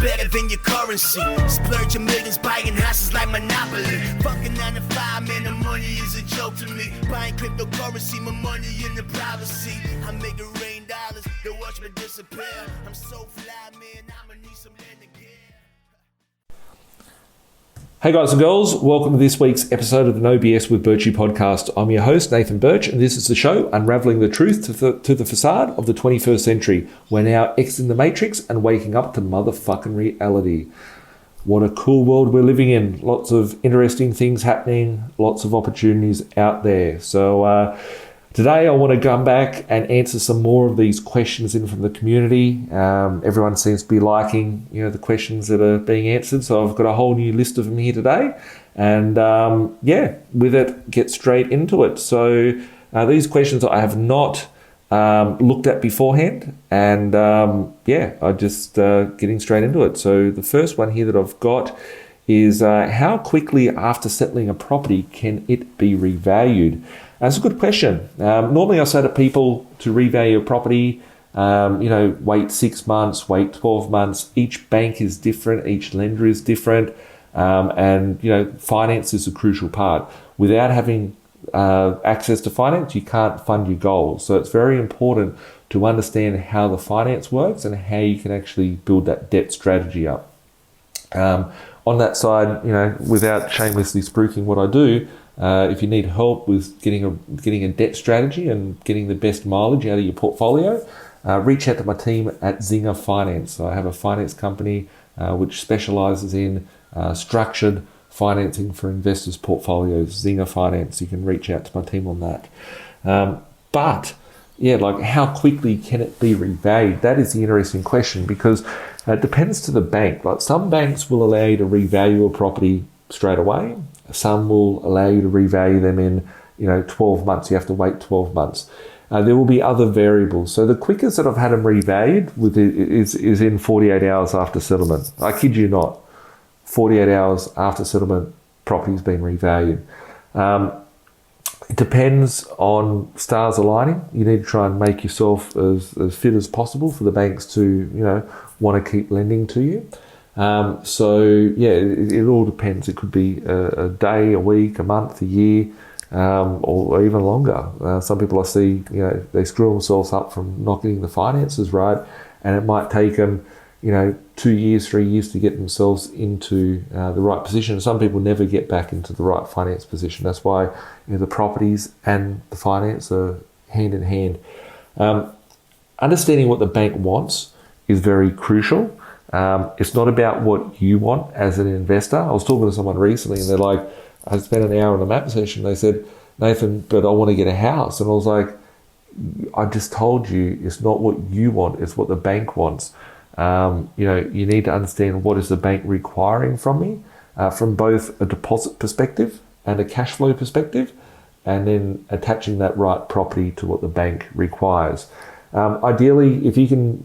better than your currency. Splurging millions, buying houses like Monopoly. Fucking 9 to 5, man, the money is a joke to me. Buying cryptocurrency, my money in the privacy. I make it rain dollars, they watch me disappear. I'm so fly, man, I'ma need some land again. Hey guys and girls, welcome to this week's episode of the No BS with Birchy Podcast. I'm your host, Nathan Birch, and this is the show unraveling the truth to the facade of the 21st century. We're now exiting the matrix and waking up to motherfucking reality. What a cool world we're living in. Lots of interesting things happening, lots of opportunities out there. So today I want to come back and answer some more of these questions in from the community. Everyone seems to be liking, the questions that are being answered. So I've got a whole new list of them here today. And with it, get straight into it. So these questions I have not looked at beforehand. And I just getting straight into it. So the first one here that I've got is how quickly after settling a property can it be revalued? That's a good question. Normally I say to people to revalue a property, wait 6 months, wait 12 months. Each bank is different, each lender is different, and finance is a crucial part. Without having access to finance, you can't fund your goals. So it's very important to understand how the finance works and how you can actually build that debt strategy up. On that side, without shamelessly spruiking what I do, if you need help with getting a debt strategy and getting the best mileage out of your portfolio, reach out to my team at Zinger Finance. So I have a finance company which specializes in structured financing for investors' portfolios. Zinger Finance. You can reach out to my team on that. How quickly can it be revalued? That is the interesting question, because it depends to the bank. Like, some banks will allow you to revalue a property straight away. Some will allow you to revalue them in 12 months. You have to wait 12 months. There will be other variables. So the quickest that I've had them revalued is in 48 hours after settlement. I kid you not. 48 hours after settlement, property's been revalued. It depends on stars aligning. You need to try and make yourself as fit as possible for the banks to want to keep lending to you. It all depends. It could be a day, a week, a month, a year, or even longer. Some people I see, they screw themselves up from not getting the finances right, and it might take them, 2 years, 3 years to get themselves into the right position. Some people never get back into the right finance position. That's why the properties and the finance are hand in hand. Understanding what the bank wants is very crucial. It's not about what you want as an investor. I was talking to someone recently and they're like, I spent an hour on a map session. They said, Nathan, but I want to get a house. And I was like, I just told you it's not what you want, it's what the bank wants. You need to understand what is the bank requiring from me, from both a deposit perspective and a cash flow perspective, and then attaching that right property to what the bank requires. Ideally, if you can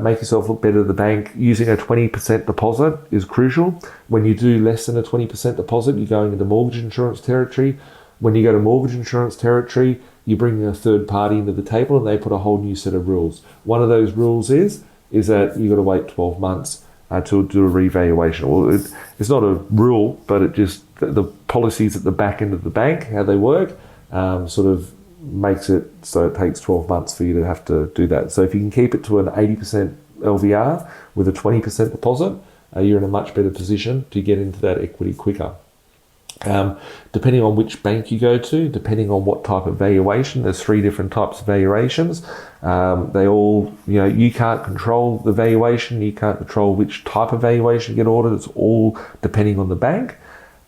make yourself look better at the bank, using a 20% deposit is crucial. When you do less than a 20% deposit, you're going into mortgage insurance territory. When you go to mortgage insurance territory, you bring a third party into the table and they put a whole new set of rules. One of those rules is that you've got to wait 12 months to do a revaluation. Well, it's not a rule, but it just, the policies at the back end of the bank, how they work, sort of makes it so it takes 12 months for you to have to do that. So if you can keep it to an 80% LVR with a 20% deposit, you're in a much better position to get into that equity quicker. Depending on which bank you go to, depending on what type of valuation, there's 3 different types of valuations. They all, you can't control the valuation, you can't control which type of valuation you get ordered. It's all depending on the bank.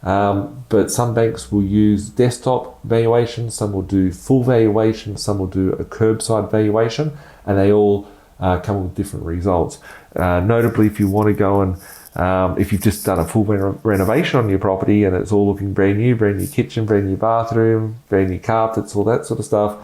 But some banks will use desktop valuation, some will do full valuation, some will do a curbside valuation, and they all come with different results. Notably, if you want to go and if you've just done a full renovation on your property and it's all looking brand new kitchen, brand new bathroom, brand new carpets, all that sort of stuff,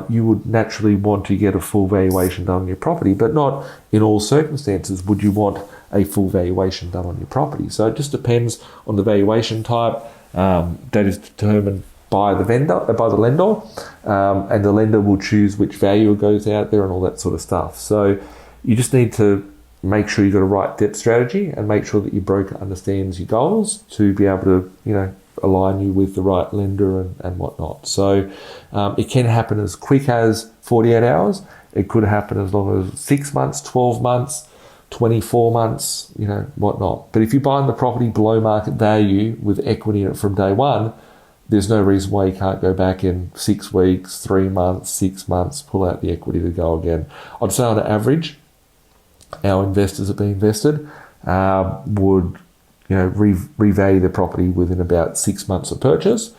you would naturally want to get a full valuation done on your property, but not in all circumstances would you want a full valuation done on your property. So it just depends on the valuation type that is determined by the lender, and the lender will choose which value goes out there and all that sort of stuff. So you just need to make sure you've got a right debt strategy and make sure that your broker understands your goals to be able to, align you with the right lender and whatnot. So it can happen as quick as 48 hours. It could happen as long as 6 months, 12 months, 24 months, whatnot. But if you're buying the property below market value with equity in it from day one, there's no reason why you can't go back in 6 weeks, 3 months, 6 months, pull out the equity to go again. I'd say on average, our investors at B.Invested would revalue the property within about 6 months of purchase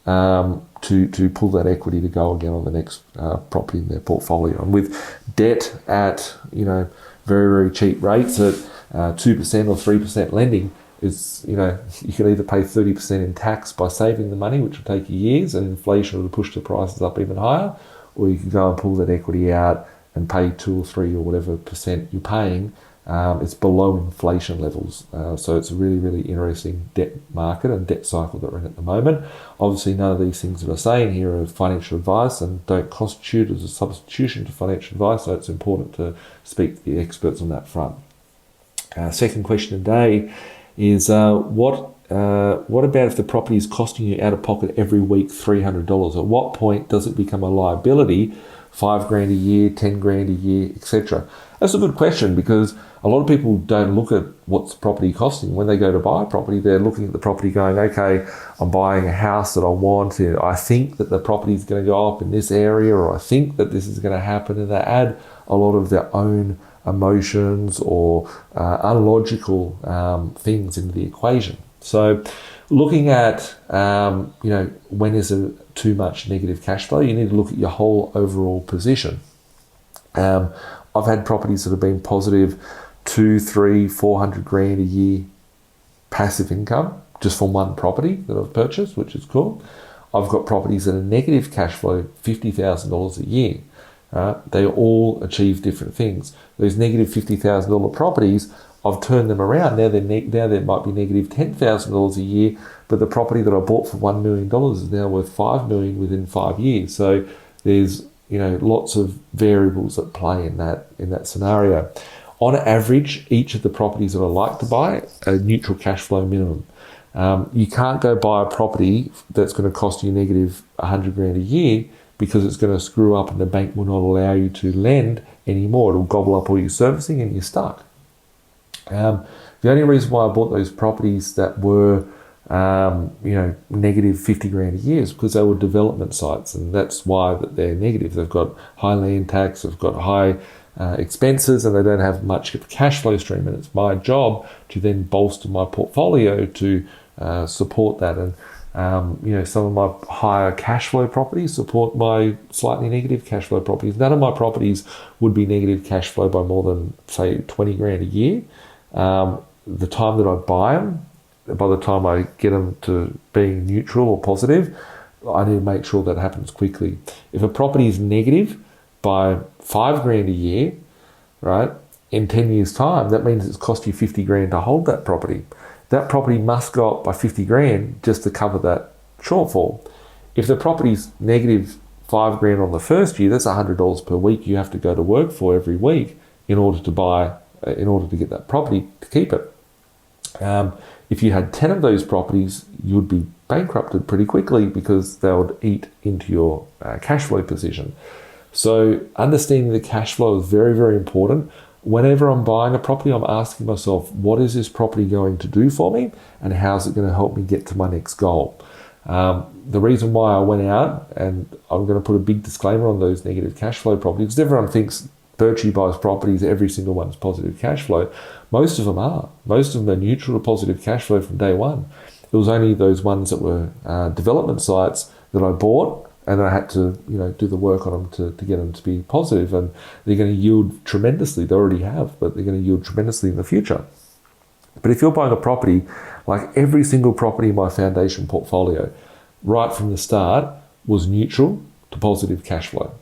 to pull that equity to go again on the next property in their portfolio. And with debt at very, very cheap rates at 2% or 3% lending, is you can either pay 30% in tax by saving the money, which will take you years, and inflation will push the prices up even higher, or you can go and pull that equity out and pay 2 or 3 or whatever percent you're paying. It's below inflation levels. So it's a really, really interesting debt market and debt cycle that we're in at the moment. Obviously, none of these things that I'm saying here are financial advice and don't constitute as a substitution to financial advice, so it's important to speak to the experts on that front. Second question today is what about if the property is costing you out of pocket every week $300? At what point does it become a liability? $5,000 a year, $10,000 a year, etc. That's a good question, because a lot of people don't look at what's the property costing. When they go to buy a property, they're looking at the property going, okay, I'm buying a house that I want. I think that the property is going to go up in this area, or I think that this is going to happen. And they add a lot of their own emotions or unlogical things into the equation. So looking at, when is it too much negative cash flow, you need to look at your whole overall position. I've had properties that have been positive 200, 300, 400 grand a year passive income just from one property that I've purchased, which is cool. I've got properties that are negative cash flow, $50,000 a year. They all achieve different things. Those negative $50,000 properties, I've turned them around. Now they might be negative $10,000 a year, but the property that I bought for $1 million is now worth $5 million within 5 years. So there's lots of variables at play in that scenario. On average, each of the properties that I like to buy are neutral cash flow minimum. You can't go buy a property that's going to cost you negative $100,000 a year, because it's going to screw up and the bank will not allow you to lend anymore. It'll gobble up all your servicing and you're stuck. The only reason why I bought those properties that were negative $50,000 a year is because they were development sites, and that's why that they're negative. They've got high land tax, they've got high expenses, and they don't have much of a cash flow stream. And it's my job to then bolster my portfolio to support that. And some of my higher cash flow properties support my slightly negative cash flow properties. None of my properties would be negative cash flow by more than, say, $20,000 a year. The time that I buy them, by the time I get them to being neutral or positive, I need to make sure that happens quickly. If a property is negative by $5,000 a year, right, in 10 years' time, that means it's cost you $50,000 to hold that property. That property must go up by $50,000 just to cover that shortfall. If the property's negative $5,000 on the first year, that's $100 per week you have to go to work for every week in order to get that property to keep it. If you had 10 of those properties, you'd be bankrupted pretty quickly because they would eat into your cash flow position. So understanding the cash flow is very, very important. Whenever I'm buying a property, I'm asking myself, what is this property going to do for me, and how's it going to help me get to my next goal? The reason why I went out, and I'm going to put a big disclaimer on those negative cash flow properties, because everyone thinks Birchy buys properties, every single one's positive cash flow. Most of them are. Most of them are neutral to positive cash flow from day one. It was only those ones that were development sites that I bought, and I had to, do the work on them to get them to be positive, and they're going to yield tremendously. They already have, but they're going to yield tremendously in the future. But if you're buying a property, like every single property in my foundation portfolio, right from the start, was neutral to positive cash flow.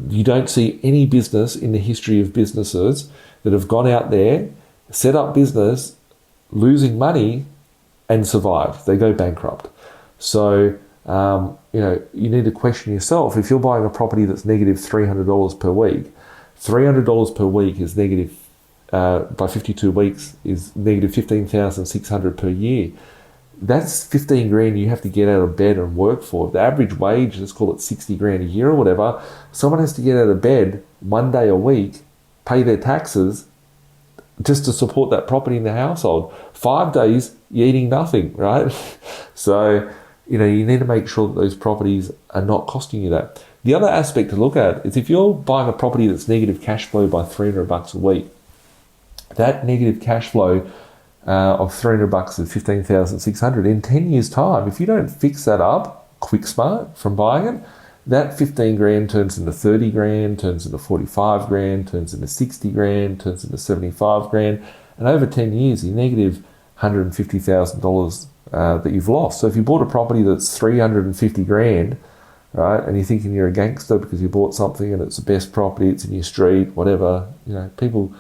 You don't see any business in the history of businesses that have gone out there, set up business, losing money, and survive. They go bankrupt. So, you need to question yourself. If you're buying a property that's negative $300 per week, $300 per week is negative by 52 weeks is negative 15,600 per year. That's 15 grand you have to get out of bed and work for. The average wage, let's call it 60 grand a year or whatever, someone has to get out of bed 1 day a week, pay their taxes just to support that property in the household. 5 days, you're eating nothing, right? So, you need to make sure that those properties are not costing you that. The other aspect to look at is if you're buying a property that's negative cash flow by $300 a week, that negative cash flow of $300 is 15,600. In 10 years' time, if you don't fix that up quick smart from buying it, that 15 grand turns into 30 grand, turns into 45 grand, turns into 60 grand, turns into 75 grand. And over 10 years, you're negative $150,000 that you've lost. So if you bought a property that's 350 grand, right, and you're thinking you're a gangster because you bought something and it's the best property, it's in your street, whatever, people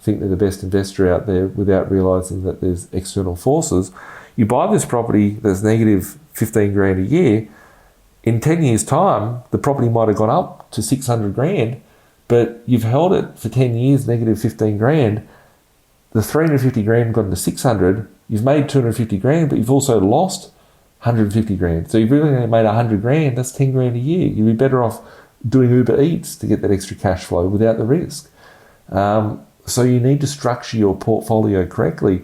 think they're the best investor out there without realising that there's external forces. You buy this property that's negative 15 grand a year, in 10 years' time, the property might have gone up to 600 grand, but you've held it for 10 years, negative 15 grand. The 350 grand gone to 600, you've made 250 grand, but you've also lost 150 grand. So you've really only made 100 grand, that's 10 grand a year. You'd be better off doing Uber Eats to get that extra cash flow without the risk. So you need to structure your portfolio correctly.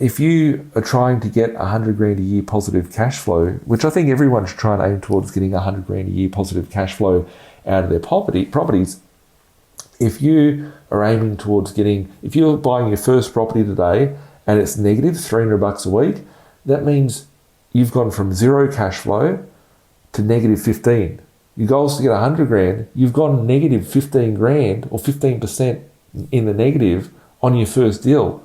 If you are trying to get 100 grand a year positive cash flow, which I think everyone should try and aim towards getting 100 grand a year positive cash flow out of their properties, if you are aiming towards if you're buying your first property today and it's negative $300 a week, that means you've gone from zero cash flow to negative 15. Your goal is to get 100 grand, you've gone negative 15 grand or 15% in the negative on your first deal,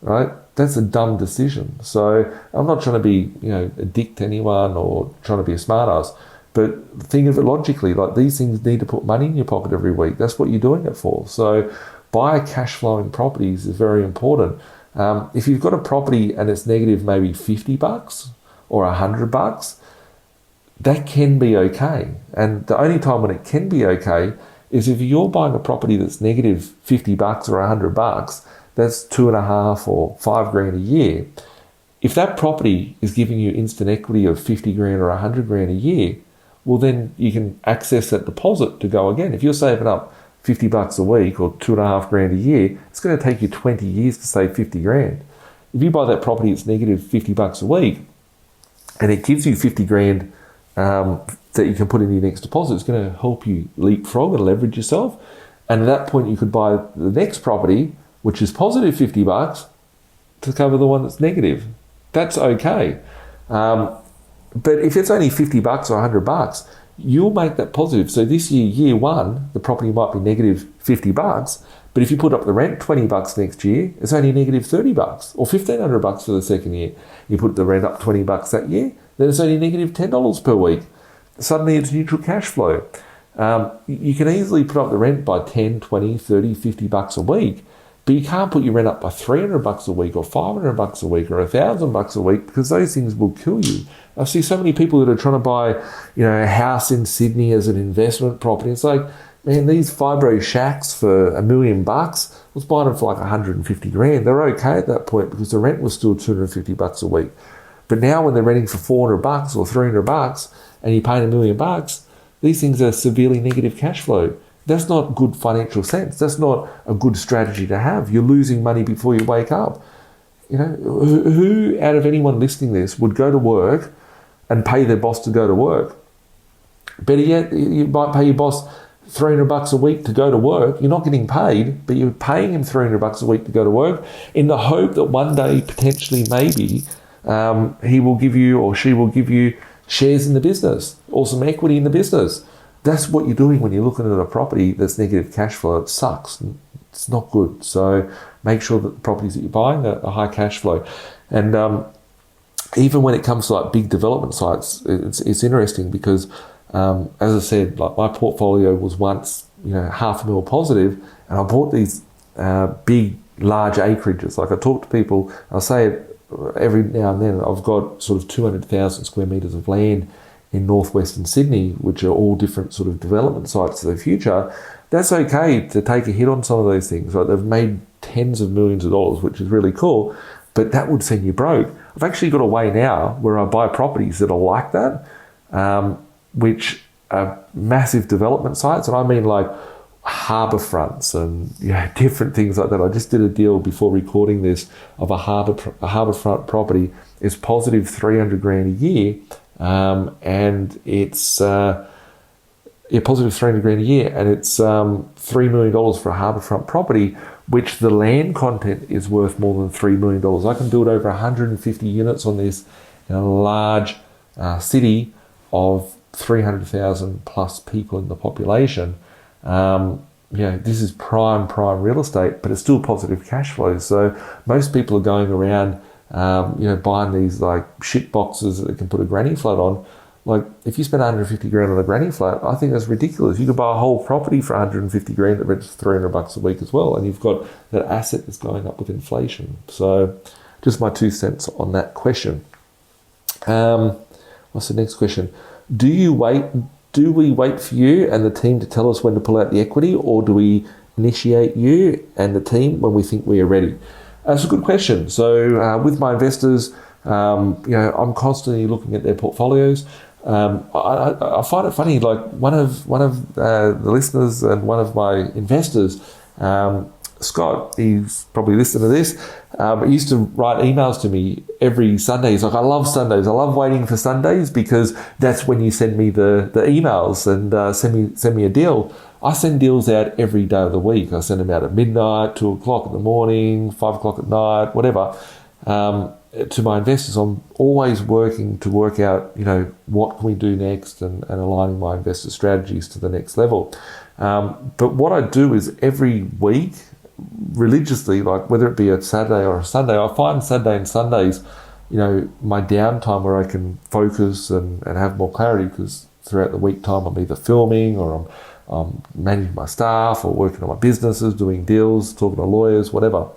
right? That's a dumb decision. So I'm not trying to be, a dick to anyone or trying to be a smartass, but think of it logically. Like, these things need to put money in your pocket every week. That's what you're doing it for. So buy cash flowing properties is very important. If you've got a property and it's negative maybe $50 or $100, that can be okay. And the only time when it can be okay is if you're buying a property that's negative $50 or $100, that's 2.5 or 5 grand a year. If that property is giving you instant equity of 50 grand or 100 grand a year, well, then you can access that deposit to go again. If you're saving up $50 a week or 2.5 grand a year, it's going to take you 20 years to save 50 grand. If you buy that property, it's negative $50 a week, and it gives you 50 grand that you can put in your next deposit, it's going to help you leapfrog and leverage yourself. And at that point, you could buy the next property, which is positive $50, to cover the one that's negative. That's okay. But if it's only $50 or $100, you'll make that positive. So this year one, the property might be negative $50, but if you put up the rent $20 next year, it's only negative $30 or $1,500 for the second year. You put the rent up $20 that year, then it's only negative $10 per week. Suddenly it's neutral cash flow. You can easily put up the rent by 10, 20, 30, $50 a week, but you can't put your rent up by $300 a week or $500 a week or $1,000 a week, because those things will kill you. I see so many people that are trying to buy, a house in Sydney as an investment property. It's like, man, these fibro shacks for $1 million, I was buying them for like 150 grand. They're okay at that point because the rent was still $250 a week. But now when they're renting for $400 or $300 and you're paying $1 million, these things are severely negative cash flow. That's not good financial sense. That's not a good strategy to have. You're losing money before you wake up. Who out of anyone listening to this would go to work and pay their boss to go to work? Better yet, you might pay your boss $300 a week to go to work. You're not getting paid, but you're paying him $300 a week to go to work in the hope that one day, potentially, maybe, he will give you or she will give you shares in the business or some equity in the business. That's what you're doing when you're looking at a property that's negative cash flow. It sucks. It's not good. So make sure that the properties that you're buying are high cash flow. And even when it comes to like big development sites, it's interesting because, as I said, like my portfolio was once, $500,000 positive, and I bought these big, large acreages. Like I talk to people, I'll say it every now and then, I've got sort of 200,000 square meters of land in northwestern Sydney, which are all different sort of development sites of the future, that's okay to take a hit on some of those things. Right? They've made tens of millions of dollars, which is really cool, but that would send you broke. I've actually got a way now where I buy properties that are like that, which are massive development sites, and I mean like harbour fronts and different things like that. I just did a deal before recording this of a harbour front property. It's positive 300 grand a year, and it's positive 300 grand a year, and it's $3 million for a harbourfront property, which the land content is worth more than $3 million. I can build over 150 units on this in a large city of 300,000 plus people in the population. This is prime real estate, but it's still positive cash flow. So most people are going around, buying these like shit boxes that they can put a granny flat on. Like, if you spend 150 grand on a granny flat, I think that's ridiculous. You could buy a whole property for 150 grand that rents $300 a week as well, and you've got that asset that's going up with inflation. So, just my 2 cents on that question. What's the next question? Do we wait for you and the team to tell us when to pull out the equity, or do we initiate you and the team when we think we are ready? That's a good question. So, with my investors, I'm constantly looking at their portfolios. I find it funny, like one of the listeners and one of my investors, Scott, he's probably listening to this, he used to write emails to me every Sunday. He's like, I love Sundays. I love waiting for Sundays because that's when you send me the emails and send me a deal. I send deals out every day of the week. I send them out at midnight, 2 o'clock in the morning, 5 o'clock at night, whatever. To my investors, I'm always working to work out, what can we do next and aligning my investor strategies to the next level. But what I do is every week, religiously, like whether it be a Saturday or a Sunday, I find Saturday and Sundays, my downtime where I can focus and have more clarity, because throughout the week time I'm either filming or I'm managing my staff or working on my businesses, doing deals, talking to lawyers, whatever.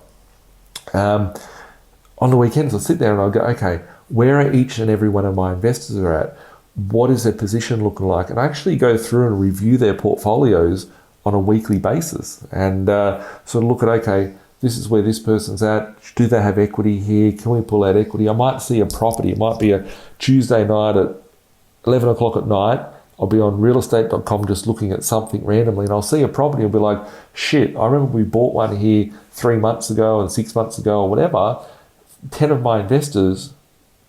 On the weekends, I'll sit there and I'll go, okay, where are each and every one of my investors are at? What is their position looking like? And I actually go through and review their portfolios on a weekly basis and sort of look at, okay, this is where this person's at. Do they have equity here? Can we pull out equity? I might see a property. It might be a Tuesday night at 11 o'clock at night. I'll be on realestate.com just looking at something randomly, and I'll see a property. I'll be like, shit, I remember we bought one here 3 months ago and 6 months ago or whatever. 10 of my investors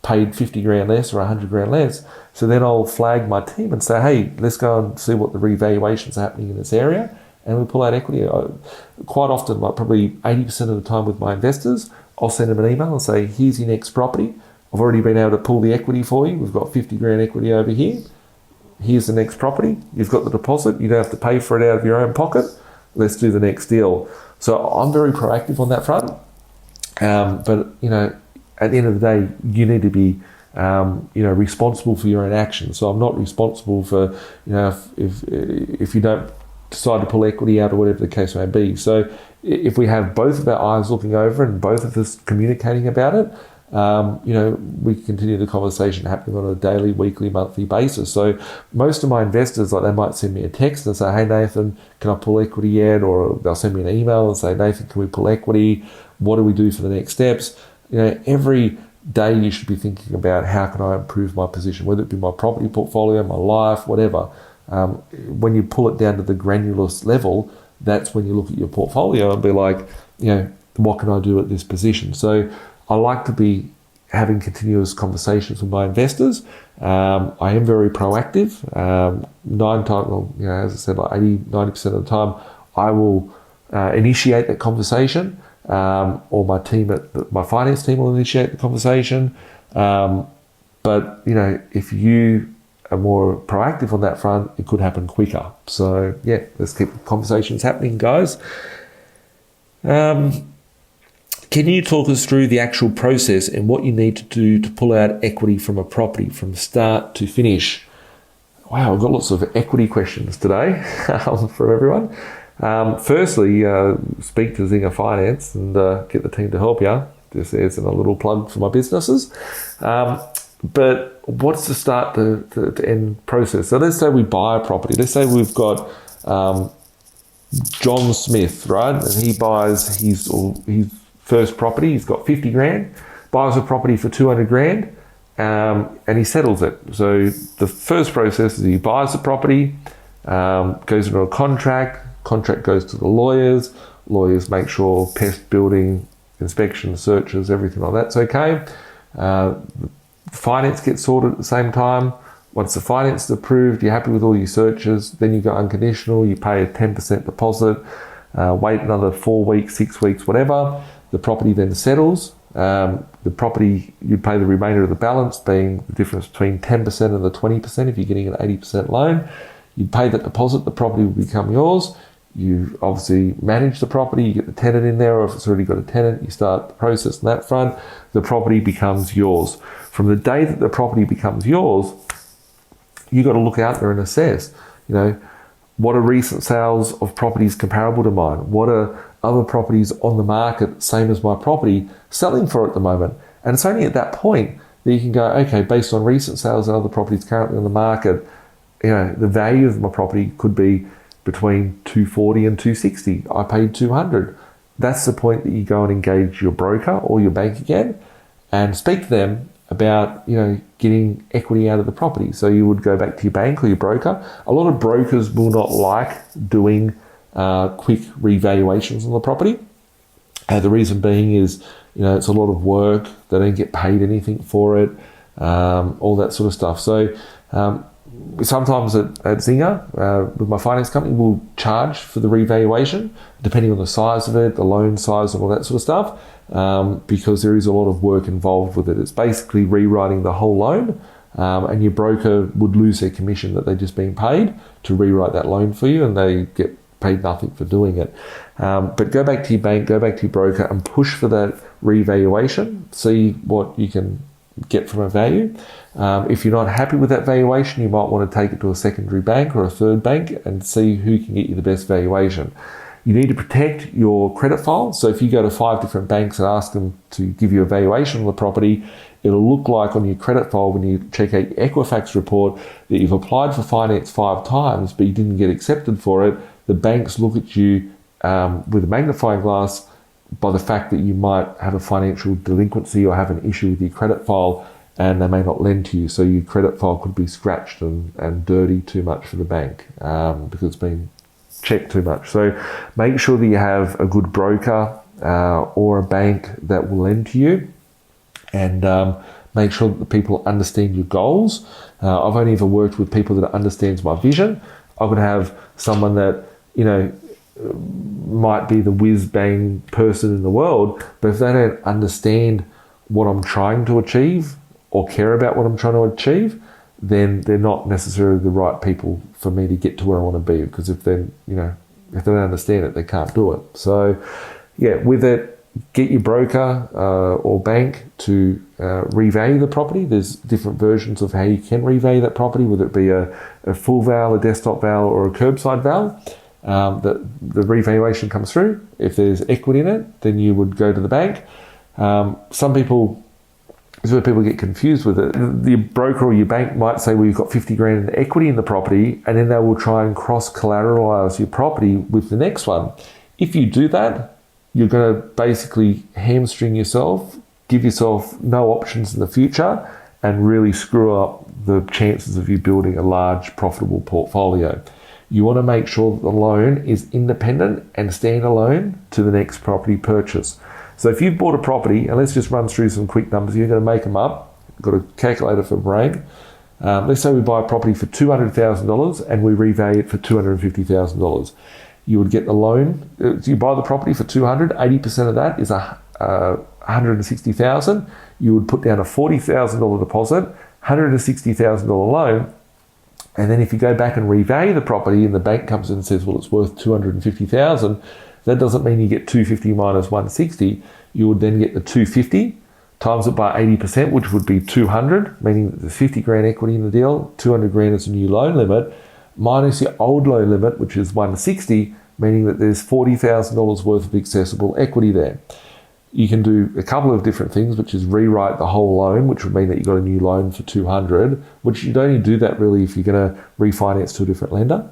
paid 50 grand less or 100 grand less. So then I'll flag my team and say, hey, let's go and see what the revaluations are happening in this area, and we pull out equity. Quite often, like probably 80% of the time with my investors, I'll send them an email and say, here's your next property. I've already been able to pull the equity for you. We've got 50 grand equity over here. Here's the next property. You've got the deposit. You don't have to pay for it out of your own pocket. Let's do the next deal. So I'm very proactive on that front. But at the end of the day, you need to be, responsible for your own actions. So I'm not responsible for, if you don't decide to pull equity out or whatever the case may be. So if we have both of our eyes looking over and both of us communicating about it, we continue the conversation happening on a daily, weekly, monthly basis. So most of my investors, like, they might send me a text and say, hey, Nathan, can I pull equity yet? Or they'll send me an email and say, Nathan, can we pull equity? What do we do for the next steps? Every day you should be thinking about, how can I improve my position, whether it be my property portfolio, my life, whatever. When you pull it down to the granular level, that's when you look at your portfolio and be like, what can I do at this position? So I like to be having continuous conversations with my investors. I am very proactive. As I said, like 80-90% of the time, I will initiate that conversation, or my finance team will initiate the conversation. But if you are more proactive on that front, it could happen quicker. So yeah, let's keep conversations happening, guys. Can you talk us through the actual process and what you need to do to pull out equity from a property from start to finish? Wow, I've got lots of equity questions today from everyone. Firstly, speak to Zinger Finance and get the team to help you. Just as a little plug for my businesses. But what's the start to end process? So let's say we buy a property. Let's say we've got John Smith, right? And he buys his first property. He's got 50 grand, buys a property for 200 grand, and he settles it. So the first process is he buys the property, goes into a contract goes to the lawyers make sure pest, building, inspection, searches, everything like that's okay. Finance gets sorted at the same time. Once the finance is approved, you're happy with all your searches, then you go unconditional, you pay a 10% deposit, wait another 4 weeks, 6 weeks, whatever. The property then settles. The property, you pay the remainder of the balance, being the difference between 10% and the 20% if you're getting an 80% loan. You pay that deposit, the property will become yours. You obviously manage the property, you get the tenant in there, or if it's already got a tenant, you start the process on that front. The property becomes yours. From the day that the property becomes yours, you got to look out there and assess, what are recent sales of properties comparable to mine? What are other properties on the market, same as my property, selling for at the moment? And it's only at that point that you can go, okay, based on recent sales and other properties currently on the market, the value of my property could be between 240 and 260. I paid 200. That's the point that you go and engage your broker or your bank again and speak to them about, getting equity out of the property. So you would go back to your bank or your broker. A lot of brokers will not like doing quick revaluations on the property. The reason being is, it's a lot of work. They don't get paid anything for it, all that sort of stuff. So sometimes at Zinger, with my finance company, we'll charge for the revaluation, depending on the size of it, the loan size and all that sort of stuff, because there is a lot of work involved with it. It's basically rewriting the whole loan, and your broker would lose their commission that they're just being paid to rewrite that loan for you, and they get paid nothing for doing it. But go back to your bank, go back to your broker and push for that revaluation, see what you can get from a value. If you're not happy with that valuation, you might want to take it to a secondary bank or a third bank and see who can get you the best valuation. You need to protect your credit file. So if you go to 5 different banks and ask them to give you a valuation on the property, it'll look like on your credit file when you check out your Equifax report that you've applied for finance 5 times, but you didn't get accepted for it. The banks look at you with a magnifying glass by the fact that you might have a financial delinquency or have an issue with your credit file, and they may not lend to you. So your credit file could be scratched and dirty too much for the bank because it's been checked too much. So make sure that you have a good broker or a bank that will lend to you, and make sure that the people understand your goals. I've only ever worked with people that understands my vision. I could have someone that, might be the whiz-bang person in the world, but if they don't understand what I'm trying to achieve or care about what I'm trying to achieve, then they're not necessarily the right people for me to get to where I want to be, because if they don't understand it, they can't do it. So with it, get your broker or bank to revalue the property. There's different versions of how you can revalue that property, whether it be a full val, a desktop val, or a curbside val. The revaluation comes through. If there's equity in it, then you would go to the bank. Some people, this is where people get confused with it. The broker or your bank might say, well, you've got 50 grand in equity in the property, and then they will try and cross-collateralize your property with the next one. If you do that, you're going to basically hamstring yourself, give yourself no options in the future, and really screw up the chances of you building a large, profitable portfolio. You want to make sure that the loan is independent and standalone to the next property purchase. So if you've bought a property, and let's just run through some quick numbers, you're going to make them up. You've got a calculator for brain. Let's say we buy a property for $200,000 and we revalue it for $250,000. You would get the loan. You buy the property for $200,000, 80% of that is $160,000. You would put down a $40,000 deposit, $160,000 loan. And then if you go back and revalue the property and the bank comes in and says, well, it's worth $250,000, that doesn't mean you get 250 minus 160. You would then get the 250 times it by 80%, which would be 200, meaning that there's 50 grand equity in the deal, 200 grand is a new loan limit, minus your old loan limit, which is 160, meaning that there's $40,000 worth of accessible equity there. you can do a couple of different things, which is rewrite the whole loan, which would mean that you got a new loan for 200, which you'd only do that really if you're going to refinance to a different lender.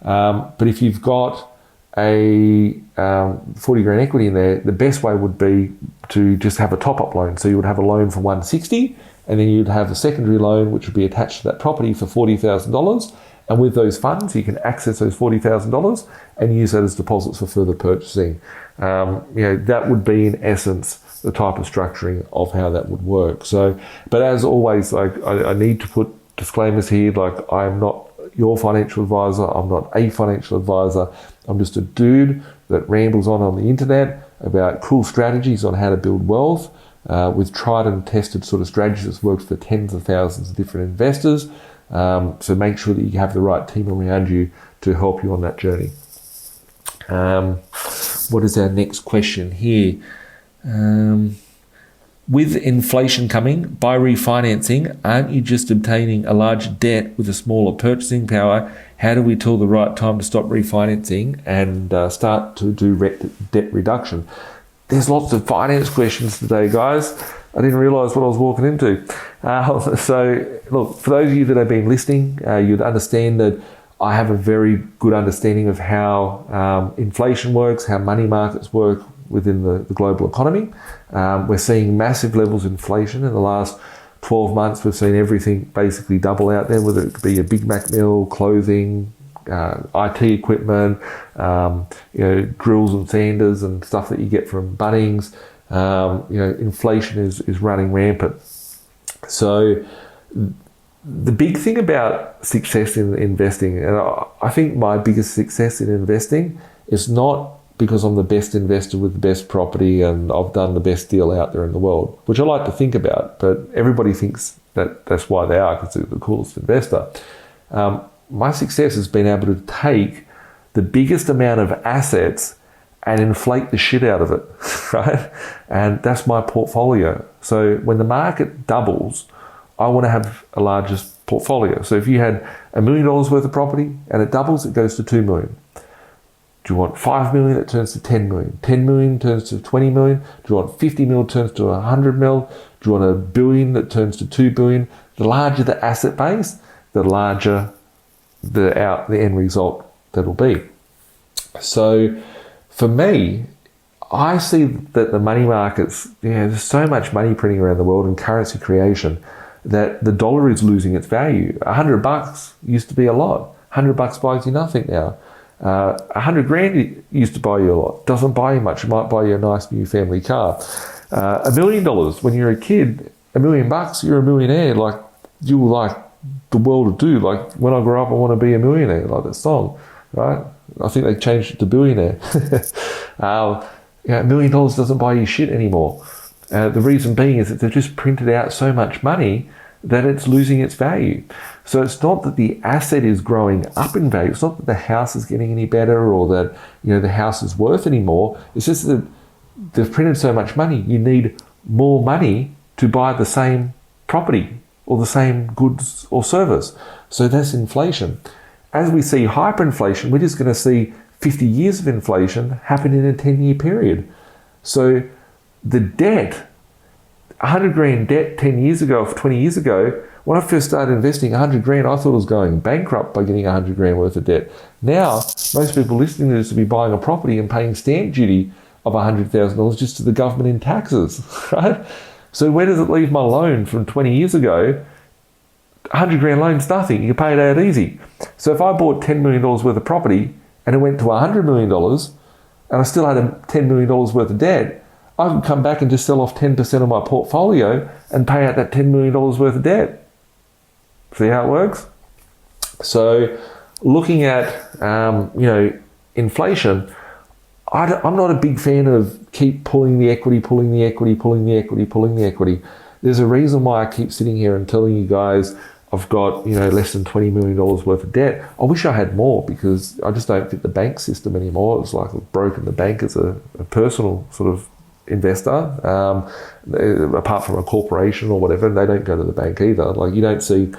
But if you've got a 40 grand equity in there, the best way would be to just have a top-up loan. So you would have a loan for 160, and then you'd have a secondary loan which would be attached to that property for $40,000. And with those funds, you can access those $40,000 and use that as deposits for further purchasing. That would be in essence the type of structuring of how that would work. So, but as always, I need to put disclaimers here. Like, I am not your financial advisor. I'm not a financial advisor. I'm just a dude that rambles on the internet about cool strategies on how to build wealth with tried and tested sort of strategies that's worked for tens of thousands of different investors. So make sure that you have the right team around you to help you on that journey. What is our next question here? With inflation coming, by refinancing, aren't you just obtaining a larger debt with a smaller purchasing power? How do we tell the right time to stop refinancing and start to do debt reduction? There's lots of finance questions today, guys. I didn't realise what I was walking into. So, look, for those of you that have been listening, you'd understand that I have a very good understanding of how inflation works, how money markets work within the global economy. We're seeing massive levels of inflation in the last 12 months. We've seen everything basically double out there, whether it be a Big Mac meal, clothing, IT equipment, drills and sanders and stuff that you get from Bunnings. Inflation is running rampant. So the big thing about success in investing, and I think my biggest success in investing is not because I'm the best investor with the best property and I've done the best deal out there in the world, which I like to think about, but everybody thinks that that's why they are, because they're the coolest investor. My success has been able to take the biggest amount of assets and inflate the shit out of it, right? And that's my portfolio. So when the market doubles, I want to have a larger portfolio. So if you had $1 million worth of property and it doubles, it goes to 2 million. Do you want 5 million? It turns to 10 million. 10 million turns to 20 million. Do you want 50 mil turns to 100 mil? Do you want $1 billion that turns to 2 billion? The larger the asset base, the larger the end result that'll be. So for me, I see that the money markets, there's so much money printing around the world and currency creation that the dollar is losing its value. $100 used to be a lot. $100 buys you nothing now. 100 grand used to buy you a lot. Doesn't buy you much. It might buy you a nice new family car. $1 million when you're a kid, $1 million, you're a millionaire. Like, you were like the world to do. Like, when I grow up, I want to be a millionaire, like that song, right? I think they changed it to billionaire. $1 million doesn't buy you shit anymore. The reason being is that they've just printed out so much money that it's losing its value. So it's not that the asset is growing up in value. It's not that the house is getting any better or that the house is worth any more. It's just that they've printed so much money. You need more money to buy the same property or the same goods or service. So that's inflation. As we see hyperinflation, we're just going to see 50 years of inflation happen in a 10-year period. So the debt, 100 grand debt 10 years ago, 20 years ago, when I first started investing 100 grand, I thought I was going bankrupt by getting 100 grand worth of debt. Now, most people listening to this will be buying a property and paying stamp duty of $100,000 just to the government in taxes, right? So where does it leave my loan from 20 years ago? 100 grand loan's nothing. You can pay it out easy. So if I bought $10 million worth of property and it went to $100 million and I still had $10 million worth of debt, I could come back and just sell off 10% of my portfolio and pay out that $10 million worth of debt. See how it works? So looking at, inflation, I'm not a big fan of keep pulling the equity. There's a reason why I keep sitting here and telling you guys I've got, less than $20 million worth of debt. I wish I had more because I just don't fit the bank system anymore. It's like I've broken the bank as a personal sort of investor. Apart from a corporation or whatever, they don't go to the bank either. Like, you don't see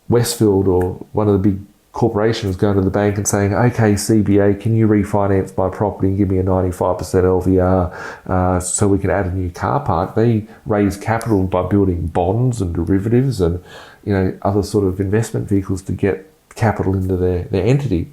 Westfield or one of the big corporations going to the bank and saying, okay, CBA, can you refinance my property and give me a 95% LVR so we can add a new car park? They raise capital by building bonds and derivatives and, you know, other sort of investment vehicles to get capital into their entity.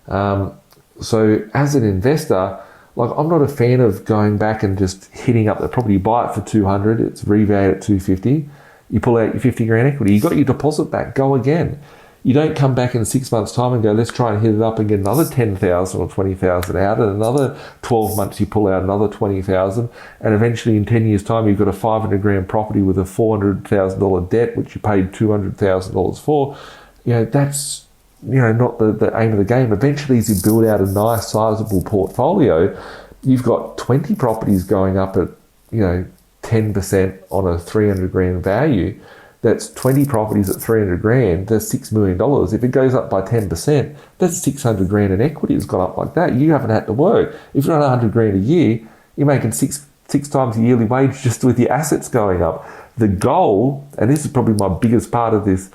So as an investor, like, I'm not a fan of going back and just hitting up the property. You buy it for 200, it's revalued at 250. You pull out your 50 grand equity. You got your deposit back. Go again. You don't come back in 6 months' time and go, let's try and hit it up and get another 10,000 or 20,000 out. And another 12 months, you pull out another 20,000. And eventually in 10 years' time, you've got a 500 grand property with a $400,000 debt, which you paid $200,000 for. You know, that's, you know, not the aim of the game. Eventually, as you build out a nice, sizable portfolio, you've got 20 properties going up at, you know, 10% on a 300 grand value. That's 20 properties at 300 grand, that's $6 million. If it goes up by 10%, that's 600 grand in equity. It's gone up like that. You haven't had to work. If you're on 100 grand a year, you're making six times the yearly wage just with your assets going up. The goal, and this is probably my biggest part of this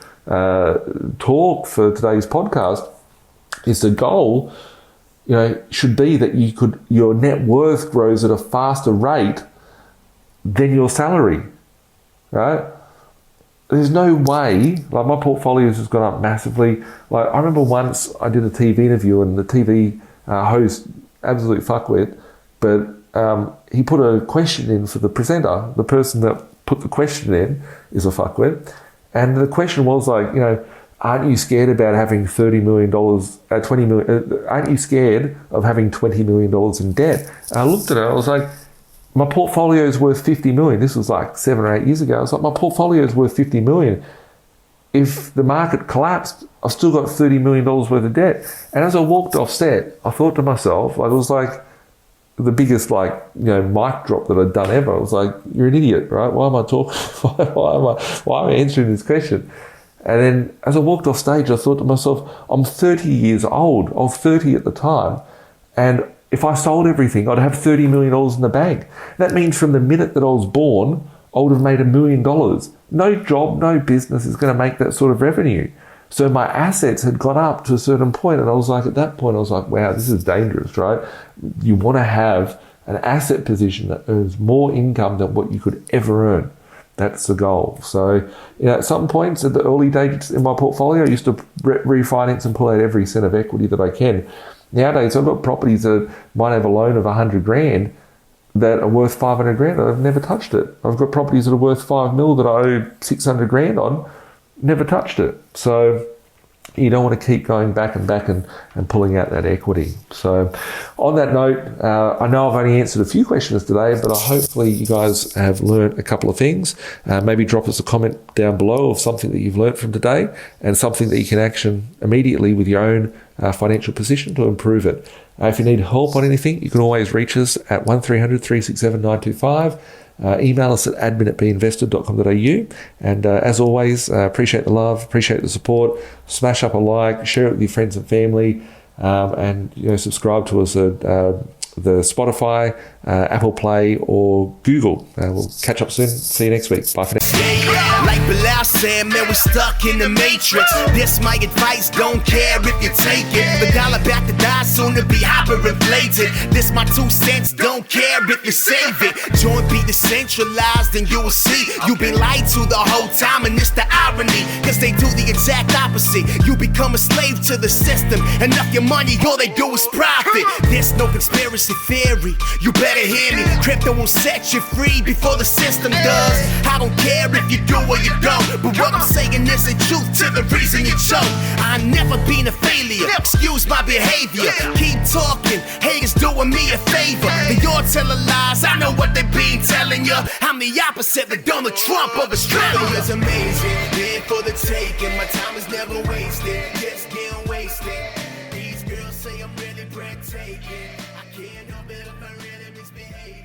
talk for today's podcast, is the goal, you know, should be that your net worth grows at a faster rate than your salary, right? There's no way, like, my portfolios has gone up massively. Like, I remember once I did a TV interview and the TV host, absolute fuckwit, but he put a question in for the presenter. The person that put the question in is a fuckwit. And the question was like, you know, aren't you scared about having $20 million, aren't you scared of having $20 million in debt? And I looked at it, I was like, my portfolio is worth 50 million. This was like 7 or 8 years ago. I was like, my portfolio is worth 50 million. If the market collapsed, I've still got $30 million worth of debt. And as I walked off set, I thought to myself, like, it was like the biggest, like, you know, mic drop that I'd done ever. I was like, you're an idiot, right? Why am I talking? Why am I answering this question? And then as I walked off stage, I thought to myself, I'm 30 years old. I was 30 at the time. And if I sold everything, I'd have $30 million in the bank. That means from the minute that I was born, I would have made $1 million. No job, no business is going to make that sort of revenue. So my assets had gone up to a certain point, and I was like, at that point, I was like, wow, this is dangerous, right? You want to have an asset position that earns more income than what you could ever earn. That's the goal. So, you know, at some points at the early days in my portfolio, I used to refinance and pull out every cent of equity that I can. Nowadays, I've got properties that might have a loan of 100 grand that are worth 500 grand. I've never touched it. I've got properties that are worth 5 mil that I owe 600 grand on, never touched it. So you don't want to keep going back and pulling out that equity. So on that note, I know I've only answered a few questions today, but hopefully you guys have learned a couple of things. Maybe drop us a comment down below of something that you've learned from today and something that you can action immediately with your own financial position to improve it. If you need help on anything, you can always reach us at 1300 367 925. Email us at admin@binvested.com.au. And as always, appreciate the love, appreciate the support. Smash up a like, share it with your friends and family, and, you know, subscribe to us at the Spotify, Apple Play, or Google. We'll catch up soon. See you next week. Bye for now. Yeah, like Bilal said, man, we're stuck in the matrix. This my advice, don't care if you take it. The dollar back to die, soon to be hyperinflated. This my 2 cents, don't care if you save it. Joint be decentralized, and you will see you've been lied to the whole time, and it's the irony, cause they do the exact opposite. You become a slave to the system, and of your money, all they do is profit. There's no conspiracy theory, you better hear me. Crypto will set you free before the system does. I don't care if you do or you don't, but what I'm saying is the truth to the reason you choke. I've never been a failure, excuse my behavior. Keep talking, haters doing me a favor. They all telling lies, I know what they been telling you. I'm the opposite of Donald Trump of Australia. It's amazing, here for the taking. My time is never wasted, just getting wasted. These girls say I'm really breathtaking. I can't help it if I really misbehaving.